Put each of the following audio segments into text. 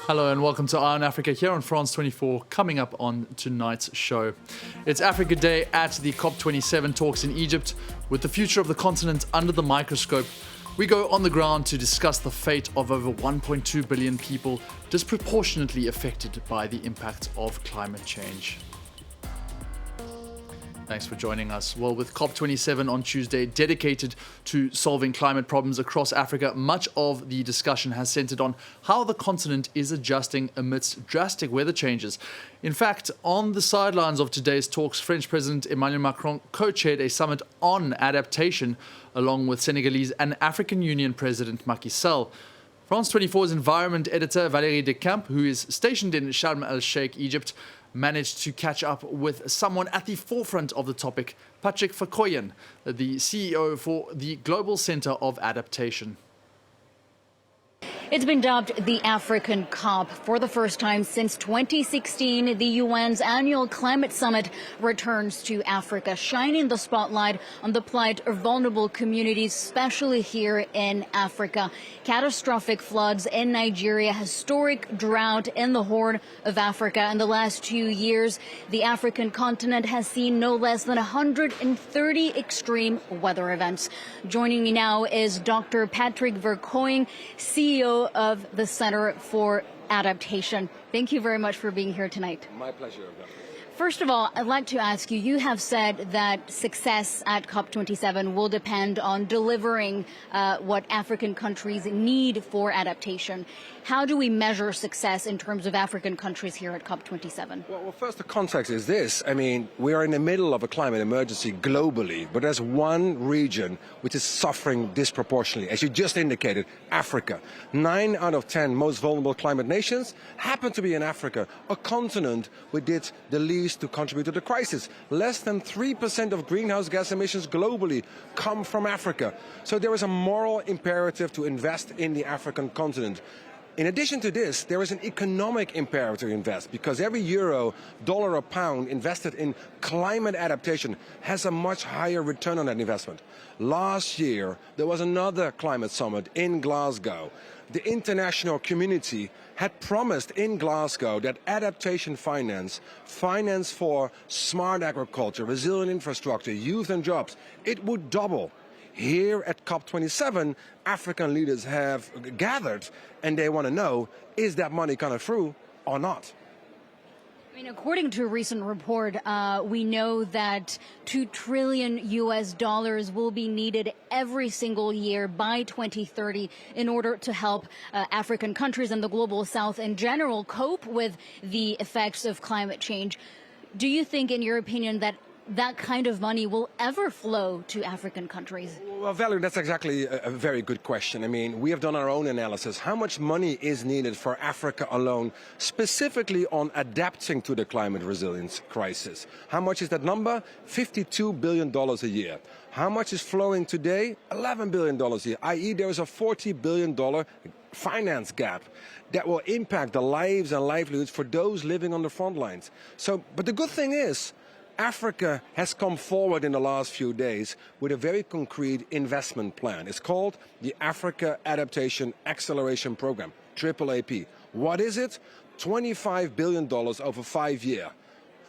Hello and welcome to Eye on Africa here on France 24. Coming up on tonight's show, it's Africa Day at the COP27 talks in Egypt. With the future of the continent under the microscope, we go on the ground to discuss the fate of over 1.2 billion people disproportionately affected by the impact of climate change. Thanks for joining us. Well, with COP27 on Tuesday dedicated to solving climate problems across Africa, much of the discussion has centered on how the continent is adjusting amidst drastic weather changes. In fact, on the sidelines of today's talks, French President Emmanuel Macron co-chaired a summit on adaptation along with Senegalese and African Union President Macky Sall. France 24's environment editor Valérie Decamp, who is stationed in Sharm el-Sheikh, Egypt, managed to catch up with someone at the forefront of the topic, Patrick Verkooyen, the CEO for the Global Center of Adaptation. It's been dubbed the African COP. For the first time since 2016, the UN's annual climate summit returns to Africa, shining the spotlight on the plight of vulnerable communities, especially here in Africa. Catastrophic floods in Nigeria, historic drought in the Horn of Africa. In the last 2 years, the African continent has seen no less than 130 extreme weather events. Joining me now is Dr. Patrick Verkooyen, CEO of the Center for Adaptation. Thank you very much for being here tonight. My pleasure. First of all, I'd like to ask you, you have said that success at COP27 will depend on delivering what African countries need for adaptation. How do we measure success in terms of African countries here at COP27? Well, first, the context is this. I mean, we are in the middle of a climate emergency globally, but there's one region which is suffering disproportionately. As you just indicated, Africa. 9 out of 10 most vulnerable climate nations happen to be in Africa, a continent which did the least to contribute to the crisis. Less than 3% of greenhouse gas emissions globally come from Africa. So there is a moral imperative to invest in the African continent. In addition to this, there is an economic imperative to invest, because every euro, dollar, or pound invested in climate adaptation has a much higher return on that investment. Last year, there was another climate summit in Glasgow. The international community had promised in Glasgow that adaptation finance for smart agriculture, resilient infrastructure, youth and jobs, it would double. Here at COP27, African leaders have gathered and they want to know, is that money coming through or not? I mean, according to a recent report, we know that $2 trillion will be needed every single year by 2030 in order to help African countries and the global South in general cope with the effects of climate change. Do you think, in your opinion, that kind of money will ever flow to African countries? Well, Valerie, that's exactly a very good question. I mean, we have done our own analysis. How much money is needed for Africa alone, specifically on adapting to the climate resilience crisis? How much is that number? $52 billion a year. How much is flowing today? $11 billion a year, i.e. there is a $40 billion finance gap that will impact the lives and livelihoods for those living on the front lines. But the good thing is, Africa has come forward in the last few days with a very concrete investment plan. It's called the Africa Adaptation Acceleration Program, AAAP. What is it? $25 billion over 5 years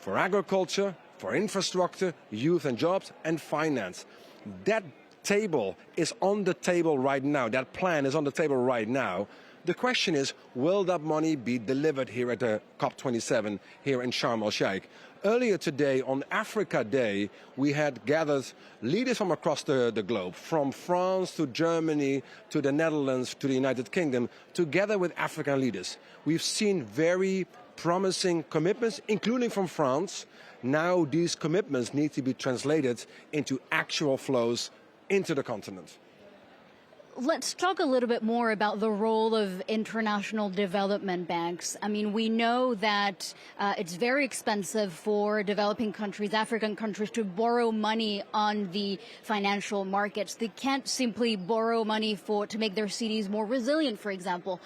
for agriculture, for infrastructure, youth and jobs, and finance. That table is on the table right now. That plan is on the table right now. The question is, will that money be delivered here at the COP27 here in Sharm el-Sheikh? Earlier today, on Africa Day, we had gathered leaders from across the globe, from France to Germany to the Netherlands to the United Kingdom, together with African leaders. We've seen very promising commitments, including from France. Now these commitments need to be translated into actual flows into the continent. Let's talk a little bit more about the role of international development banks. I mean, we know that it's very expensive for developing countries, African countries, to borrow money on the financial markets. They can't simply borrow money to make their cities more resilient, for example.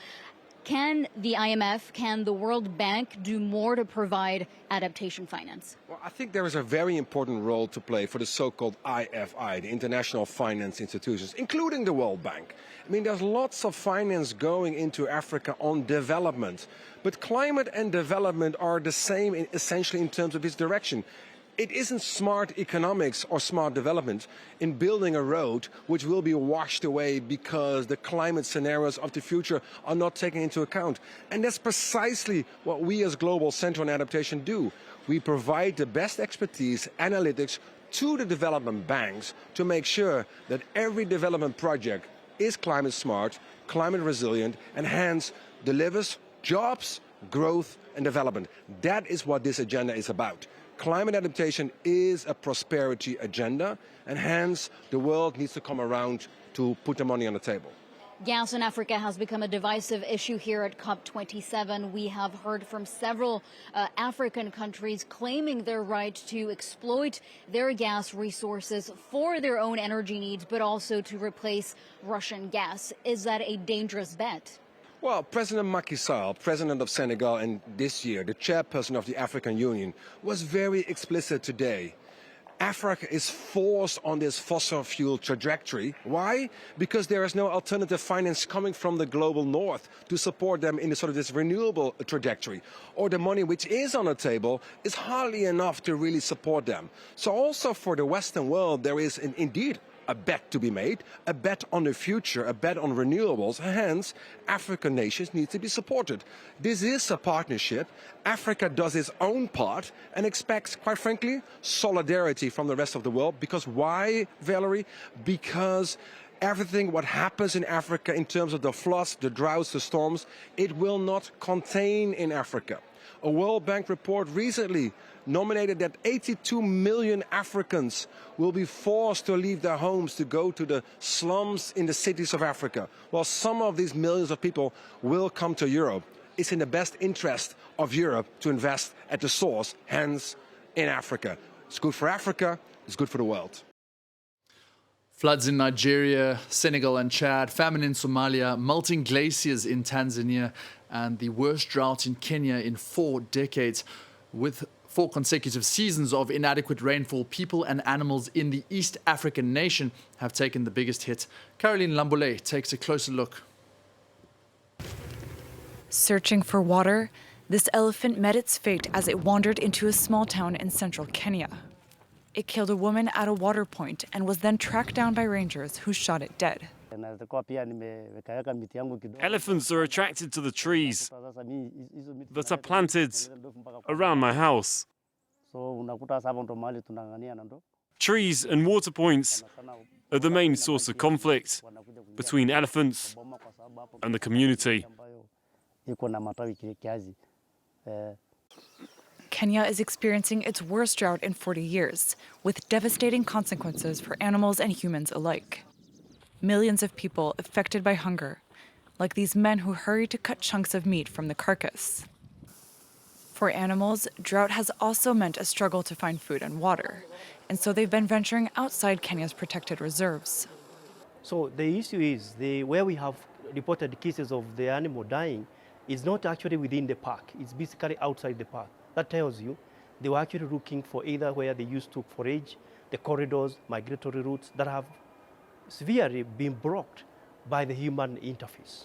Can the IMF, can the World Bank do more to provide adaptation finance? Well, I think there is a very important role to play for the so-called IFI, the international finance institutions, including the World Bank. I mean, there's lots of finance going into Africa on development, but climate and development are the same essentially in terms of its direction. It isn't smart economics or smart development in building a road which will be washed away because the climate scenarios of the future are not taken into account. And that's precisely what we as Global Center on Adaptation do. We provide the best expertise, analytics to the development banks to make sure that every development project is climate smart, climate resilient, and hence delivers jobs, growth, and development. That is what this agenda is about. Climate adaptation is a prosperity agenda, and hence the world needs to come around to put the money on the table. Gas in Africa has become a divisive issue here at COP27. We have heard from several African countries claiming their right to exploit their gas resources for their own energy needs, but also to replace Russian gas. Is that a dangerous bet? Well, President Macky Sall, President of Senegal, and this year the chairperson of the African Union, was very explicit today. Africa is forced on this fossil fuel trajectory. Why? Because there is no alternative finance coming from the global north to support them in sort of this renewable trajectory. Or the money which is on the table is hardly enough to really support them. So also for the Western world, there is indeed a bet to be made, a bet on the future, a bet on renewables. Hence, African nations need to be supported. This is a partnership. Africa does its own part and expects, quite frankly, solidarity from the rest of the world. Because why, Valerie? Because everything what happens in Africa in terms of the floods, the droughts, the storms, it will not contain in Africa. A World Bank report recently nominated that 82 million Africans will be forced to leave their homes to go to the slums in the cities of Africa. Well, some of these millions of people will come to Europe. It's in the best interest of Europe to invest at the source, hence in Africa. It's good for Africa, it's good for the world. Floods in Nigeria, Senegal and Chad, famine in Somalia, melting glaciers in Tanzania, and the worst drought in Kenya in 4 decades. With 4 consecutive seasons of inadequate rainfall, people and animals in the East African nation have taken the biggest hit. Caroline Lambole takes a closer look. Searching for water, this elephant met its fate as it wandered into a small town in central Kenya. It killed a woman at a water point and was then tracked down by rangers who shot it dead. Elephants are attracted to the trees that are planted around my house. Trees and water points are the main source of conflict between elephants and the community. Kenya is experiencing its worst drought in 40 years, with devastating consequences for animals and humans alike. Millions of people affected by hunger, like these men who hurry to cut chunks of meat from the carcass. For animals, drought has also meant a struggle to find food and water, and so they've been venturing outside Kenya's protected reserves. So the issue is, where we have reported cases of the animal dying is not actually within the park, it's basically outside the park. That tells you they were actually looking for either where they used to forage, the corridors, migratory routes that have severely been blocked by the human interface.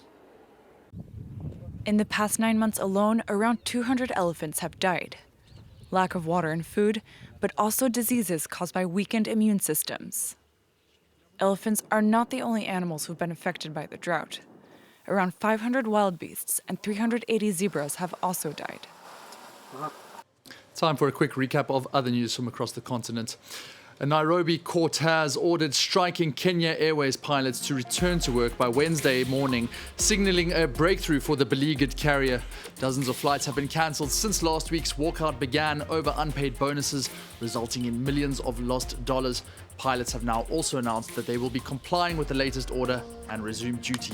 In the past 9 months alone, around 200 elephants have died. Lack of water and food, but also diseases caused by weakened immune systems. Elephants are not the only animals who've been affected by the drought. Around 500 wild beasts and 380 zebras have also died. Time for a quick recap of other news from across the continent. A Nairobi court has ordered striking Kenya Airways pilots to return to work by Wednesday morning, signaling a breakthrough for the beleaguered carrier. Dozens of flights have been cancelled since last week's walkout began over unpaid bonuses, resulting in millions of lost dollars. Pilots have now also announced that they will be complying with the latest order and resume duty.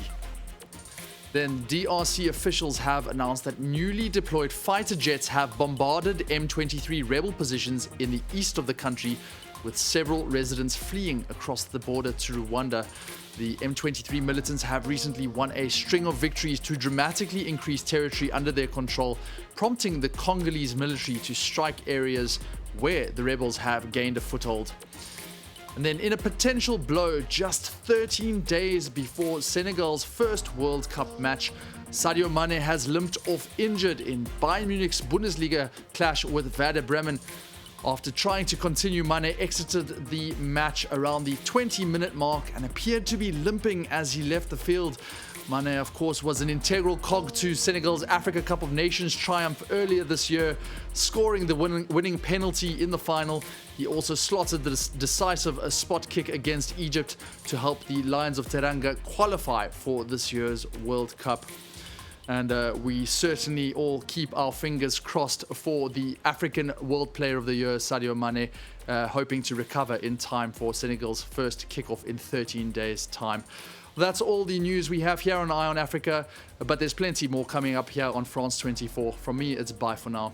Then DRC officials have announced that newly deployed fighter jets have bombarded M23 rebel positions in the east of the country, with several residents fleeing across the border to Rwanda. The M23 militants have recently won a string of victories to dramatically increase territory under their control, prompting the Congolese military to strike areas where the rebels have gained a foothold. And then in a potential blow, just 13 days before Senegal's first World Cup match, Sadio Mane has limped off injured in Bayern Munich's Bundesliga clash with Werder Bremen. After trying to continue, Mane exited the match around the 20-minute mark and appeared to be limping as he left the field. Mane, of course, was an integral cog to Senegal's Africa Cup of Nations triumph earlier this year, scoring the winning penalty in the final. He also slotted the decisive spot kick against Egypt to help the Lions of Teranga qualify for this year's World Cup. And we certainly all keep our fingers crossed for the African World Player of the Year, Sadio Mane, hoping to recover in time for Senegal's first kickoff in 13 days' time. That's all the news we have here on Eye on Africa, but there's plenty more coming up here on France 24. From me, it's bye for now.